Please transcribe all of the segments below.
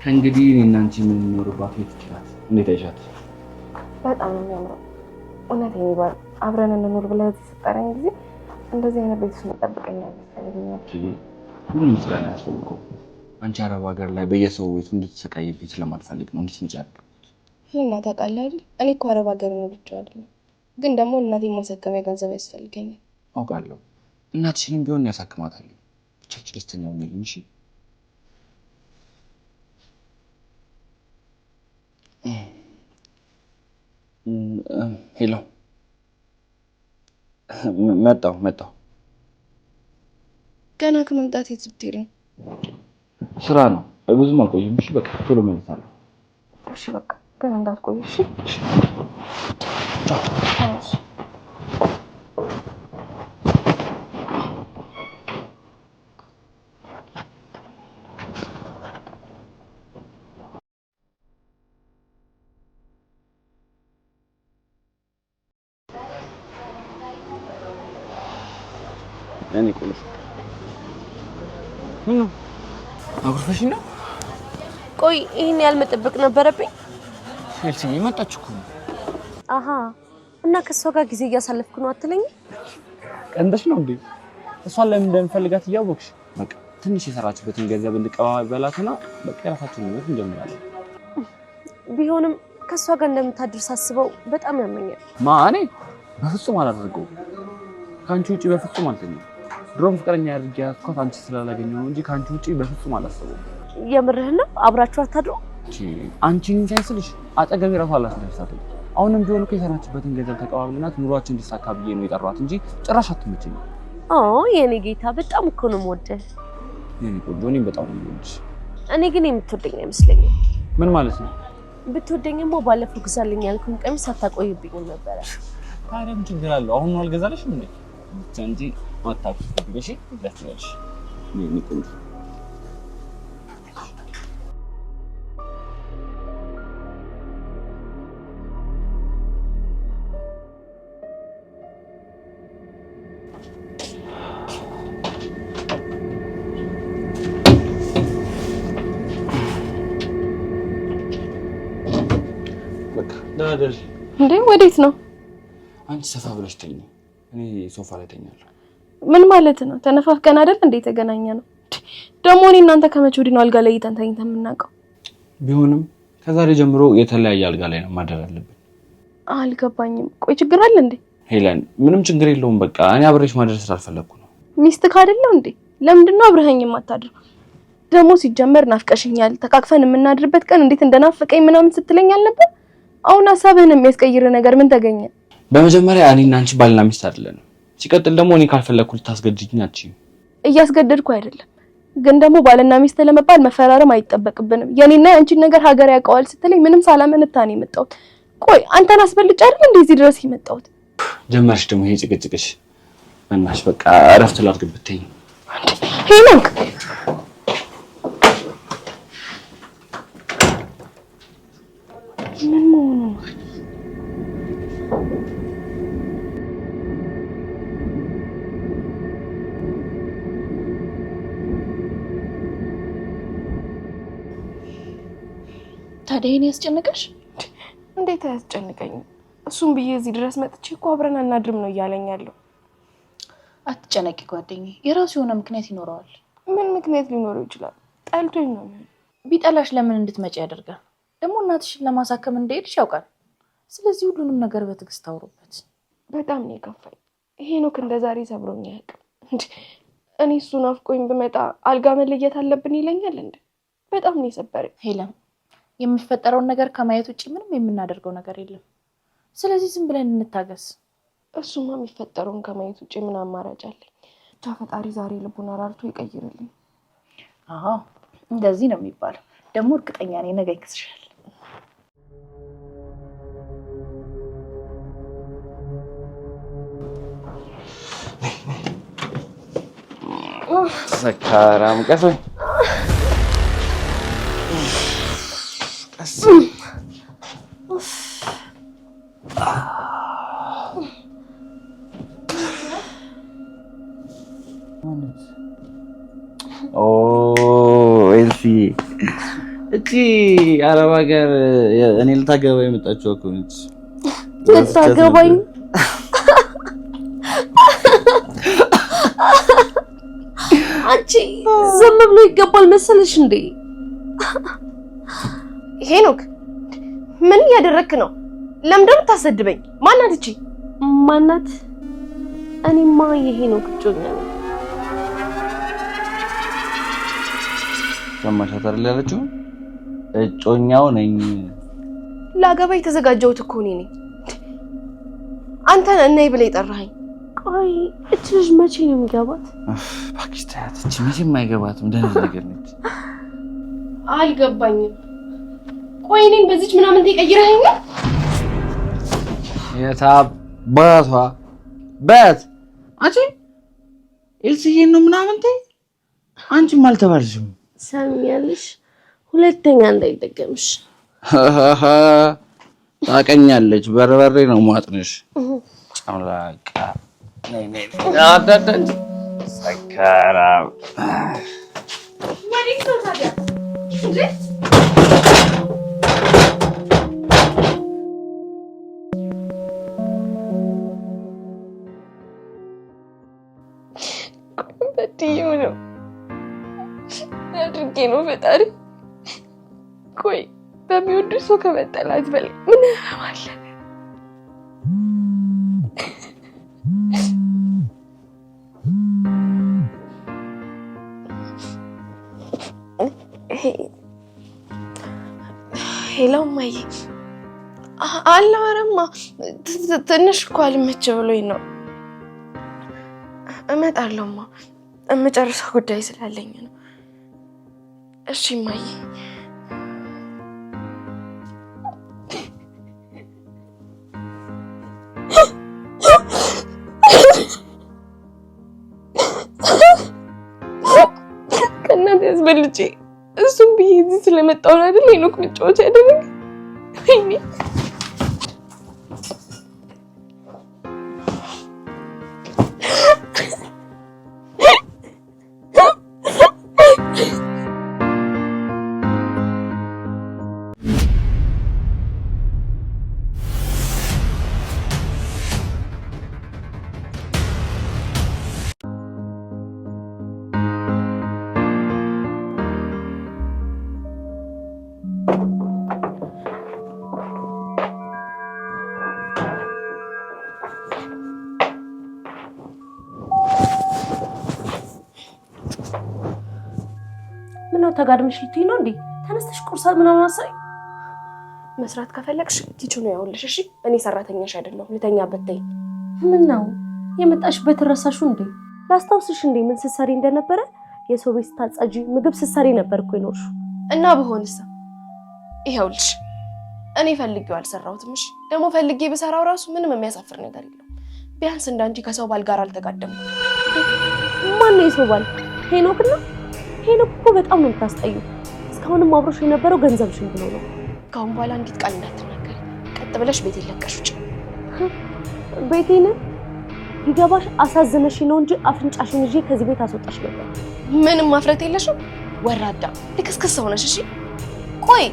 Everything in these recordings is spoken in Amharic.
ከእንግዲህ እኔና አንቺ የምንኖርባት ቤት ይችላል። እንዴት አይሻት? በጣም ነው የሚያምረው። እውነቴን ይባል አብረን እንኖር ብለህ እዚህ ስጠራኝ ጊዜ እንደዚህ አይነት ቤት ውስጥ መጠብቀኛል መሰለኝ። ሁሉም ስራ ነው ያስፈልገው። አንቺ አረብ ሀገር ላይ በየሰው ቤቱ እንድትሰቃይብኝ ስለማልፈልግ ነው እንድትንጫል። እና ታውቃለህ አይደል? እኔ እኮ አረብ ሀገር ነው ብቻ አይደለም፣ ግን ደግሞ እናቴን ማሳከሚያ ገንዘብ ያስፈልገኛል። አውቃለሁ። እናትሽንም ቢሆን ያሳክማታል። ብቻችን ደስተኛ ሆነን እንጂ ሄሎ መጣሁ። ገና ከመምጣት የት ብትሄድ ነው? ስራ ነው። ብዙም አልቆይም። እሺ በቃ ቶሎ እመለሳለሁ። እሺ በቃ ግን እንዳትቆይ እሺ። እኔ ቁልፍ አጉርፈሽ ነው? ቆይ ይሄን ያልመጠበቅ ነበረብኝ። ሄልሲ መጣች እኮ። አሃ እና ከሷ ጋር ጊዜ እያሳለፍኩ ነው አትለኝ? ቀንደሽ ነው እንዴ? እሷን ለምን እንደምፈልጋት እያወቅሽ በቃ ትንሽ የሰራችበትን ገንዘብ እንቀባበላትና በቃ የራሳችንን ህይወት እንጀምራለን። ቢሆንም ከሷ ጋር እንደምታድር ሳስበው በጣም ያመኛል። ማኔ በፍጹም አላደርገውም። ካንቺ ውጪ በፍጹም አልተኛም። ድሮም ፍቅረኛ ያድርግ ያስኳት አንቺ ስላላገኘው ነው እንጂ ካንቺ ውጪ በፍጹም አላሰበውም። የምርህን ነው? አብራችሁ አታድሩ? አንቺን ሳይስልሽ አጠገቤ ራሱ አላስነሳትም። አሁንም ቢሆን እኮ የሰራችበትን ገንዘብ ተቀባብለናት ኑሯችን እንዲሳካ ብዬ ነው የጠራኋት እንጂ ጭራሽ አትመቸኝም። የኔ ጌታ በጣም እኮ ነው የምወደህ። የኔ ቆንጆ እኔም በጣም ነው የምወድሽ። እኔ ግን የምትወደኝ አይመስለኝም። ምን ማለት ነው? ብትወደኝማ ባለፈው ግዛልኝ ያልኩን ቀሚስ አታቆይብኝም ነበረ። ታዲያ ምን ችግር አለው? አሁን ነው አልገዛልሽም እንዴ? እንጂ አታውቂም። እሺ ደስ የኔ ቆንጆ እንዴ ወዴት ነው? አንቺ ሰፋ ብለሽ ተኝ፣ እኔ ሶፋ ላይ ተኛለሁ። ምን ማለት ነው? ተነፋፍቀን አይደል እንዴ የተገናኘ ነው? ደግሞ እኔ እናንተ ከመቼ ወዲህ ነው አልጋ ላይ ተኝተን የምናውቀው? ቢሆንም ከዛሬ ጀምሮ የተለያየ አልጋ ላይ ነው ማደር አለብን። አልገባኝም። ቆይ ችግር አለ እንዴ? ሄለን ምንም ችግር የለውም። በቃ እኔ አብሬሽ ማደር ስላልፈለኩ ነው። ሚስትህ አይደለም እንዴ? ለምንድነው አብረኸኝ የማታድር? ደግሞ ሲጀመር ናፍቀሽኛል፣ ተቃቅፈን የምናድርበት ቀን እንዴት እንደናፈቀኝ ምናምን ስትለኝ አልነበር? አሁን ሐሳብህን የሚያስቀይር ነገር ምን ተገኘ? በመጀመሪያ እኔና አንቺ ባልና ሚስት አይደለንም። ሲቀጥል ደግሞ እኔ ካልፈለኩ ልታስገድጂኝ አትችይም። እያስገደድኩ አይደለም፣ ግን ደግሞ ባልና ሚስት ለመባል መፈራረም አይጠበቅብንም። የኔና የአንቺን ነገር ሀገር ያውቀዋል ስትለኝ ምንም ሳላመነታ ነው የመጣሁት። ቆይ አንተን አስበልጭ አይደል እንደዚህ ድረስ የመጣሁት? ጀመርሽ ደግሞ ይሄ ጭቅጭቅሽ። በእናትሽ በቃ እረፍት ላድርግ ብትይኝ። ሄኖክ ምን መሆኑ ነው? ታዲያ እኔ ያስጨነቀሽ? እንዴት አያስጨንቀኝም? እሱም ብዬ እዚህ ድረስ መጥቼ እኮ አብረን አናድርም ነው እያለኝ ያለው። አትጨነቂ ጓደኛዬ፣ የራሱ የሆነ ምክንያት ይኖረዋል። ምን ምክንያት ሊኖረው ይችላል? ጠልቶኝ ነው። ቢጠላሽ ለምን እንድትመጪ ያደርጋል? ደግሞ እናትሽን ለማሳከም እንደሄድሽ ያውቃል። ስለዚህ ሁሉንም ነገር በትዕግስት አውሩበት። በጣም ነው የከፋኝ። ሄኖክ እንደዛሬ ሰብሮኝ አያውቅም። እኔ እሱ ናፍቆኝ ብመጣ አልጋ መለየት አለብን ይለኛል እንዴ? በጣም ነው የሰበረኝ። ሄለን የሚፈጠረውን ነገር ከማየት ውጪ ምንም የምናደርገው ነገር የለም። ስለዚህ ዝም ብለን እንታገስ። እሱማ የሚፈጠረውን ከማየት ውጪ ምን አማራጭ አለኝ? ብቻ ፈጣሪ ዛሬ ልቡን አራርቶ ይቀይርልኝ። አዎ እንደዚህ ነው የሚባለው። ደግሞ እርግጠኛ ነኝ ነገ ይክስሻል። ሰካራም ቀስ ኤልሲ እቺ አረብ ሀገር እኔ ልታገባ የመጣችው እኮ ነች። ልታገባኝ አንቺ ዝም ብሎ ይገባል መሰለሽ እንዴ? ሄኖክ ምን እያደረክ ነው? ለምንድን ነው የምታሰድበኝ? ማናት እቺ? ማናት? እኔማ የሄኖክ እጮኛ ነኝ። ሰማሻት አይደል ያለችው? እጮኛው ነኝ። ላገባ የተዘጋጀሁት እኮ እኔ ነኝ። አንተ ነህ ብለህ የጠራኸኝ። ቆይ እቺ ልጅ መቼ ነው የሚገባት? እባክሽ ተያት። እቺ መቼም አይገባትም። ደህና ነገር ነች። አልገባኝም። ቆይ እኔን በዚች ምናምን ተቀይረኸኝ? የታባቷ በት አንቺ ኤልሲዬን ነው ምናምን ተይ። አንቺም አልተባልሽም። ሰሚያለሽ? ሁለተኛ እንዳይደገምሽ። ታቀኛለች። በርበሬ ነው ማጥንሽ። ጨምላቃ ነይ ነይ አዳዳን ሰካራ ማሪክ ነው ታዲያ እንዴ? በትዩ ነው አድርጌ ነው ፈጣሪ። ቆይ በሚወዱ ሰው ከመጠላት በላይ ምን አለ? ሄሎ ማይ አላወራማ። ትንሽ እኮ አልመች ብሎኝ ነው። እመጣለሁማ። የምጨርሰው ጉዳይ ስላለኝ ነው። እሺ ማይ። ከእናቴ ያስበልጬ እሱም ብዬ እዚህ ስለመጣሁ አይደል ሄኖክ መጫወቻ ያደረገ። ወይኔ ምነው ተጋድመሽ ልትይ ነው እንዴ? ተነስተሽ ቁርሳ ምናምን አሳይ። መስራት ከፈለግሽ ኪችኑ ያውልሽ። እሺ እኔ ሰራተኛሽ አይደለሁ። ልተኛበት ተይ። ምን ነው የመጣሽበት ረሳሽው እንዴ? ላስታውስሽ እንዴ ምን ስትሰሪ እንደነበረ? የሰው ቤት ስታጸጂ ምግብ ስትሰሪ ነበር እኮ የኖርሽው። እና በሆንስ ይኸውልሽ እኔ ፈልጌው አልሰራሁትም። እሺ ደግሞ ፈልጌ ብሰራው ራሱ ምንም የሚያሳፍር ነገር የለውም። ቢያንስ እንዳንቺ ከሰው ባል ጋር አልተጋደምኩም። ማን ነው የሰው ባል? ሄኖክ ነው። ሄኖክ እኮ በጣም ነው የምታስጠዩ። እስካሁንም አብሮሽ የነበረው ገንዘብሽን ብሎ ነው። ካሁን በኋላ እንዴት ቃል እንዳትናገሪ። ቀጥ ብለሽ ቤቴን ለቀሽ ውጪ። ቤቴን ይገባሽ? አሳዝነሽ ነው እንጂ አፍንጫሽን ይዤ ከዚህ ቤት አስወጣሽ ነበር። ምንም ማፍረት የለሽም ወራዳ ልክስክስ ሆነሽ። እሺ ቆይ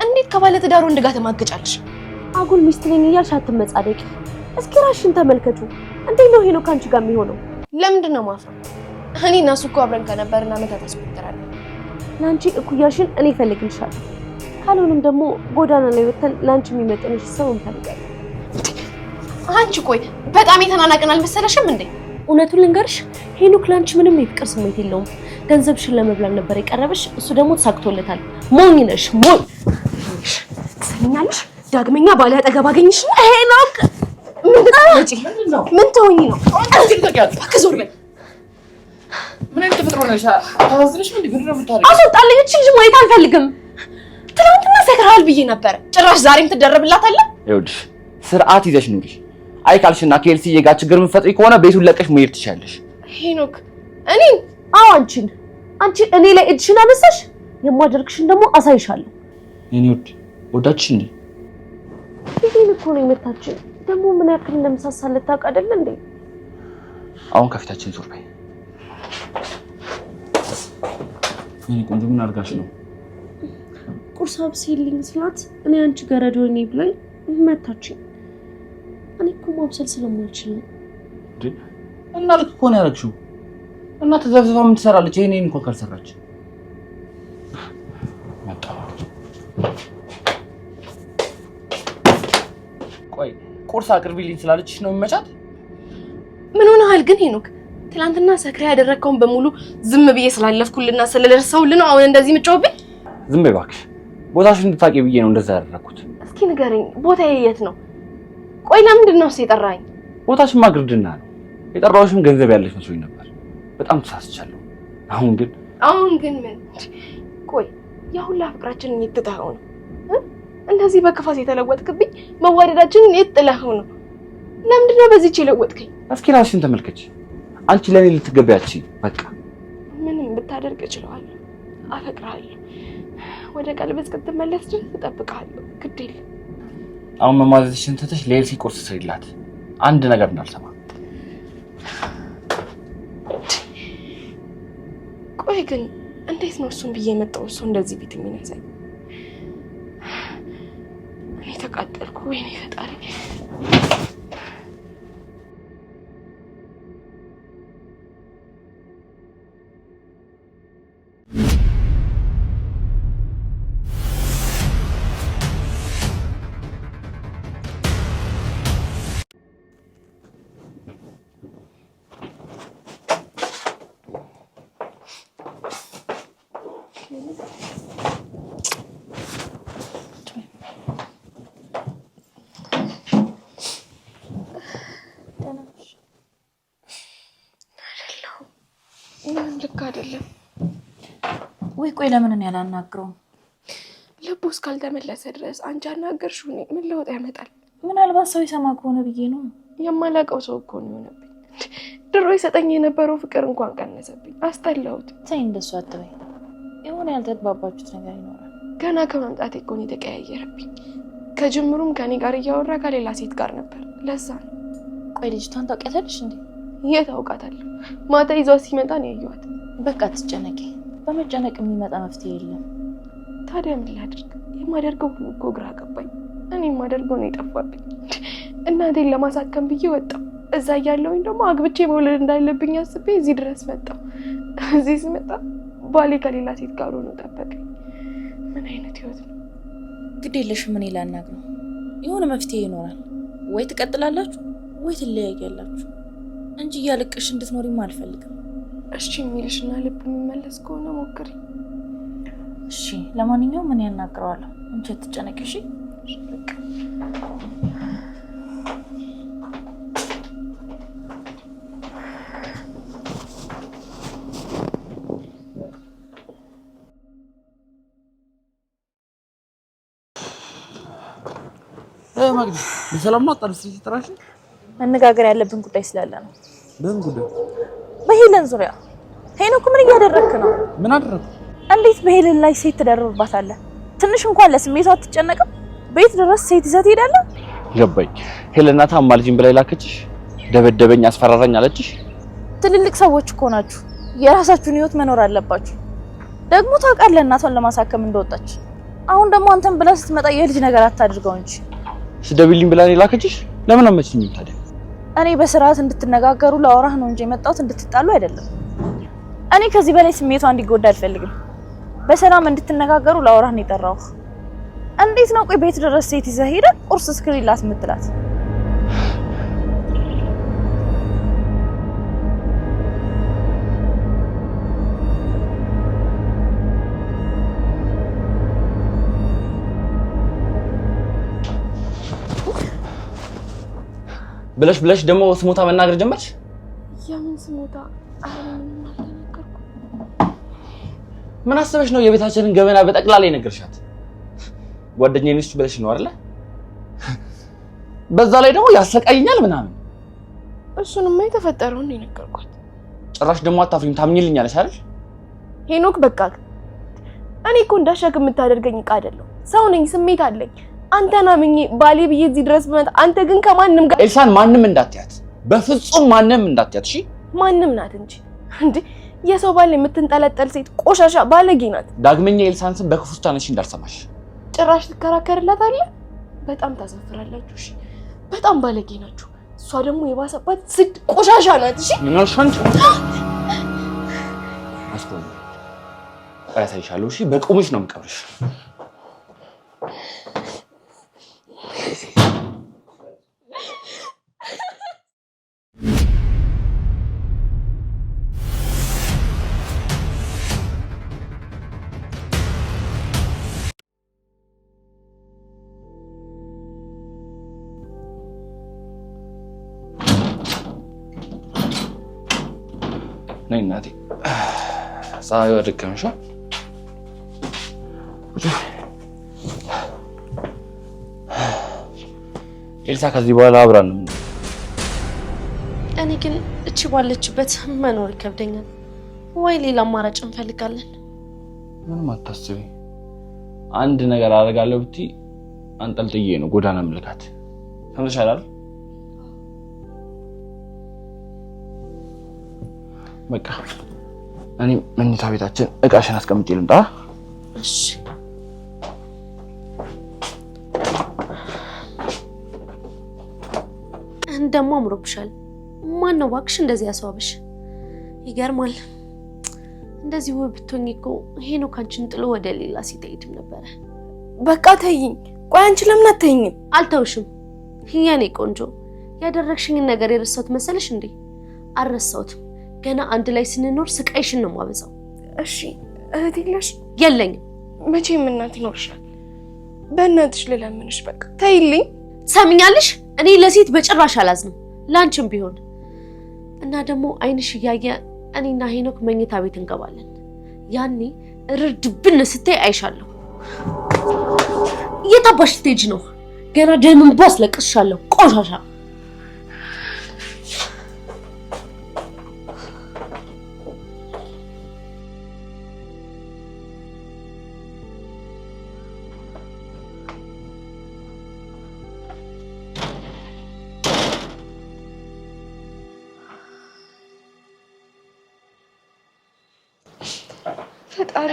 እንዴት ከባለ ትዳር ወንድ ጋር ተማገጫለሽ? አጉል ሚስት ነኝ እያልሽ አትመጻደቂ። እስኪ ራስሽን ተመልከቱ። እንዴት ነው ሄኖክ አንቺ ጋር የሚሆነው? ለምንድን ነው ማፍረው? እኔ እና እሱ እኮ አብረን ከነበርን ዓመታት አስቆጥራለሁ። ለአንቺ እኩያሽን እኔ እፈልግልሻለሁ። ካልሆነም ደግሞ ጎዳና ላይ ወተን ለአንቺ የሚመጥንሽ ሰው እንፈልጋለን። አንቺ ቆይ በጣም የተናናቅን አልመሰለሽም እንዴ? እውነቱን ልንገርሽ ሄኖክ ለአንቺ ምንም የፍቅር ስሜት የለውም። ገንዘብሽን ለመብላት ነበር የቀረበሽ። እሱ ደግሞ ተሳክቶለታል። ሞኝ ነሽ ሞኝ። ትሰሚኛለሽ? ዳግመኛ ባለ አጠገብ አገኝሽ ሄኖክ። ምን ትሆኚ ነው? ዞር በል። ምን አይነት ተፈጥሮ ነሽ? አታዝንሽ ምን ቢሆን ብታረጊ? አስወጣልኝ። እቺ ልጅ ማየት አልፈልግም። ትናንትና ሰክራል ብዬ ነበር። ጭራሽ ዛሬም ትደረብላታለህ? ይኸውልሽ ስርዓት ይዘሽ ኑሪ። አይ ካልሽና ከኤልሲዬ ጋር ችግር የምትፈጥሪ ከሆነ ቤቱን ለቀሽ መሄድ ትችያለሽ። ሄኖክ እኔ አዎ አንቺ እኔ ላይ እጅሽን አነሳሽ። የማደርግሽን ደግሞ አሳይሻለሁ። እኔ ወዳችሽ እንዴ? ይሄን እኮ ነው የመታችን። ደግሞ ምን ያክል እንደምሳሳለት ታውቅ አይደል እንዴ? አሁን ከፊታችን ዞር በይ። እኔ ቆንጆ ምን አድርጋሽ ነው? ቁርስ አብስይልኝ ስላት እኔ አንቺ ገረዶ ነኝ ብላኝ መታችኝ። እኔ እኮ ማብሰል ስለማልችል ነው። እና ልክ እኮ ነው ያደረግሽው። እና ተዘብዝባ ምን ትሰራለች? ይሄን እንኳን ካልሰራች ቆይ ቁርስ አቅርቢልኝ ስላለችሽ ነው የሚመቻት? ምን ሆነሃል ግን ሄኖክ? ትላንትና ሰክራ ያደረከውን በሙሉ ዝም ብዬ ስላለፍኩልና ስለደረሰውልህ ነው አሁን እንደዚህ የምትጮህብኝ? ዝም በይ እባክሽ። ቦታሽን እንድታውቂ ብዬ ነው እንደዛ ያደረኩት። እስኪ ንገረኝ፣ ቦታዬ የት ነው? ቆይ ለምንድን ነው የጠራኸኝ? ቦታሽማ ግርድና ነው። የጠራሁሽም ገንዘብ ያለሽ መስሎኝ ነበር። በጣም ተሳስቻለሁ። አሁን ግን ምን? ቆይ ያ ሁላ ፍቅራችንን የት ትተኸው ነው? እንደዚህ በክፋት የተለወጥክብኝ መዋደዳችንን የት ጥለኸው ነው? ለምንድን ነው በዚህች የለወጥከኝ? እስኪ ራስሽን ተመልከች። አንቺ ለኔ ልትገቢያች በቃ ምንም ብታደርግ እችላለሁ። አፈቅርሃለሁ። ወደ ቀልብ እስክትመለስ ድረስ እጠብቅሃለሁ። ግድ የለም። አሁን መማዘዝሽን ትተሽ ለኤልሲ ቁርስ ስሪላት። አንድ ነገር እንዳልሰማ። ቆይ ግን እንዴት ነው እሱን ብዬ የመጣው እሱ እንደዚህ ቤት የሚነሳኝ? እኔ ተቃጠልኩ። ወይኔ ፈጣሪ። ልክ አይደለም ወይ? ቆይ ለምን እኔ አላናግረውም? ልቡ እስካልተመለሰ ድረስ አንቺ አናገርሽው ምን ለውጥ ያመጣል? ምናልባት ሰው ይሰማ ከሆነ ብዬ ነው። የማላውቀው ሰው እኮ ነው የሆነብኝ። ድሮ ይሰጠኝ የነበረው ፍቅር እንኳን ቀነሰብኝ። አስጠላሁት። ተይ እንደሱ አትበይ። የሆነ ያልተግባባችሁት ነገር ይኖራል። ገና ከመምጣቴ እኮ ነው የተቀያየረብኝ። ከጅምሩም ከኔ ጋር እያወራ ከሌላ ሴት ጋር ነበር። ለዛ ነው። ቆይ ልጅቷን ታውቂያታለሽ እንዴ? የት አውቃታለሁ? ማታ ይዟት ሲመጣ ነው ያየኋት። በቃ አትጨነቂ። በመጨነቅ የሚመጣ መፍትሄ የለም። ታዲያ ምን ላድርግ? የማደርገው ሁሉ እኮ ግራ ገባኝ። እኔ የማደርገው ነው የጠፋብኝ። እናቴን ለማሳከም ብዬ ወጣሁ። እዛ እያለሁኝ ደግሞ አግብቼ መውለድ እንዳለብኝ አስቤ እዚህ ድረስ መጣሁ። እዚህ ስመጣ ባሌ ከሌላ ሴት ጋር ሆኖ ጠበቀኝ። ምን አይነት ህይወት ነው? ግድ የለሽም። እኔ ላናግረው። የሆነ መፍትሄ ይኖራል። ወይ ትቀጥላላችሁ ወይ ትለያያላችሁ እንጂ እያለቅሽ እንድትኖሪም አልፈልግም። እሺ የሚልሽና ልብ የሚመለስ ከሆነ ሞክሪ። እሺ ለማንኛውም ምን ያናግረዋለሁ? አንቺ አትጨነቂ እሺ? ማግዲ በሰላም ነው አጣርስ ይጥራሽ። መነጋገር ያለብን ጉዳይ ስላለ ነው። በምን ጉዳይ? በሄለን ዙሪያ። ሄኖክ ምን እያደረክ ነው? ምን አደረኩ? እንዴት በሄለን ላይ ሴት ትደርብባታለህ? ትንሽ እንኳን ለስሜቷ አትጨነቅም? ቤት ድረስ ሴት ይዘህ ትሄዳለህ? ገባኝ። ሄለና ታማልጂን ብላይ ላከችሽ? ደበደበኝ፣ አስፈራራኝ አለችሽ? ትልልቅ ሰዎች እኮ ናችሁ። የራሳችሁን ህይወት መኖር አለባችሁ። ደግሞ ታውቃለህ እናቷን ለማሳከም እንደወጣች። አሁን ደግሞ አንተን ብለህ ስትመጣ የልጅ ነገር አታድርገው እንጂ። ስደብልኝ ብላ ነው ላከችሽ? ለምን አመችኝ ታዲያ? እኔ በስርዓት እንድትነጋገሩ ላወራህ ነው እንጂ የመጣሁት እንድትጣሉ አይደለም። እኔ ከዚህ በላይ ስሜቷ እንዲጎዳ አልፈልግም። በሰላም እንድትነጋገሩ ላወራህ ነው የጠራሁህ። እንዴት ነው ቆይ ቤት ድረስ ሴት ይዘህ ሄደህ ቁርስ እስክሪላት የምትላት? ብለሽ ደግሞ ስሞታ መናገር ጀመርሽ? የምን ስሞታ? ምን አስበሽ ነው የቤታችንን ገበና በጠቅላላ የነገርሻት? ጓደኛዬ ነሽ ብለሽ ነው አይደል? በዛ ላይ ደግሞ ያሰቃይኛል ምናምን። እሱንማ የተፈጠረውን ነው የነገርኳት። ጭራሽ ደግሞ አታፍሪም? ታምኚልኛለሽ አይደል? ሄኖክ በቃ እኔ እኮ እንዳሻክ የምታደርገኝ ዕቃ አይደለም። ሰው ነኝ፣ ስሜት አለኝ። አንተና ምኜ ባሌ ብዬ እዚህ ድረስ መጣ። አንተ ግን ከማንም ጋር ኤልሳን ማንም እንዳትያት፣ በፍጹም ማንም እንዳትያት። እሺ ማንም ናት እንጂ እንዴ የሰው ባል የምትንጠለጠል ሴት ቆሻሻ ባለጌ ናት። ዳግመኛ ኤልሳን ስም በክፉ ታነሺ እንዳልሰማሽ። ጭራሽ ትከራከርላታለህ? በጣም ታሳፍራላችሁ። እሺ በጣም ባለጌ ናችሁ። እሷ ደግሞ የባሰባት ስድ ቆሻሻ ናት። እሺ ምን አልሽ አንቺ? አስቆም አያሳይሻለሁ። እሺ በቁምሽ ነው የምቀብርሽ። ነይ እናቴ ፀሐዩ አደከመሽ። ኤልሳ ከዚህ በኋላ አብራን ነው። እኔ ግን እቺ ባለችበት መኖር ይከብደኛል። ወይ ሌላ አማራጭ እንፈልጋለን። ምንም አታስቢ። አንድ ነገር አደርጋለሁ ብትይ አንጠልጥዬ ነው ጎዳና ምልካት። ሰምተሻል አይደል? በቃ እኔ መኝታ ቤታችን እቃሽን አስቀምጬ ልምጣ። እሺ እንደማ አምሮብሻል። ማን ነው እባክሽ እንደዚህ ያስዋብሽ? ይገርማል። እንደዚህ ውብ ብትሆኚ እኮ ሄኖክ አንቺን ጥሎ ወደ ሌላ ሴት አይሄድም ነበረ። በቃ ተይኝ። ቆይ አንቺ ለምን አትተይኝም? አልተውሽም። የኔ ቆንጆ ያደረግሽኝን ነገር የረሳሁት መሰለሽ እንዴ? አልረሳሁትም። ገና አንድ ላይ ስንኖር ስቃይሽን ነው ማበዛው። እሺ እህት የለሽ? የለኝም። መቼም እናት ይኖርሻል። በእናትሽ ልለምንሽ በቃ ተይልኝ። ሰምኛለሽ? እኔ ለሴት በጭራሽ አላዝንም፣ ላንቺም ቢሆን እና ደግሞ አይንሽ እያየ እኔና ሄኖክ መኝታ ቤት እንገባለን። ያኔ እርድብን ስትይ አይሻለሁ። እየታባሽ ስቴጅ ነው። ገና ደምን ባስ ለቅሻለሁ። ቆሻሻ ፈጣሪ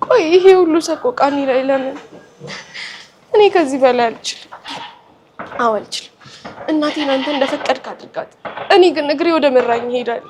ቆይ ይሄ ሁሉ ሰቆቃኒ ላይ ለምን? እኔ ከዚህ በላይ አልችልም። አልችልም። እናቴን አንተ እንደፈቀድክ አድርጋት። እኔ ግን እግሬ ወደ መራኝ ይሄዳል።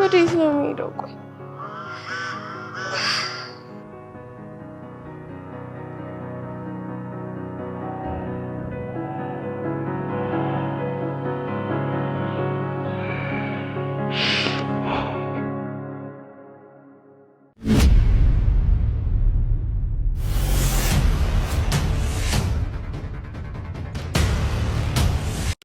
ወዴት ነው የሚሄደው? ቆይ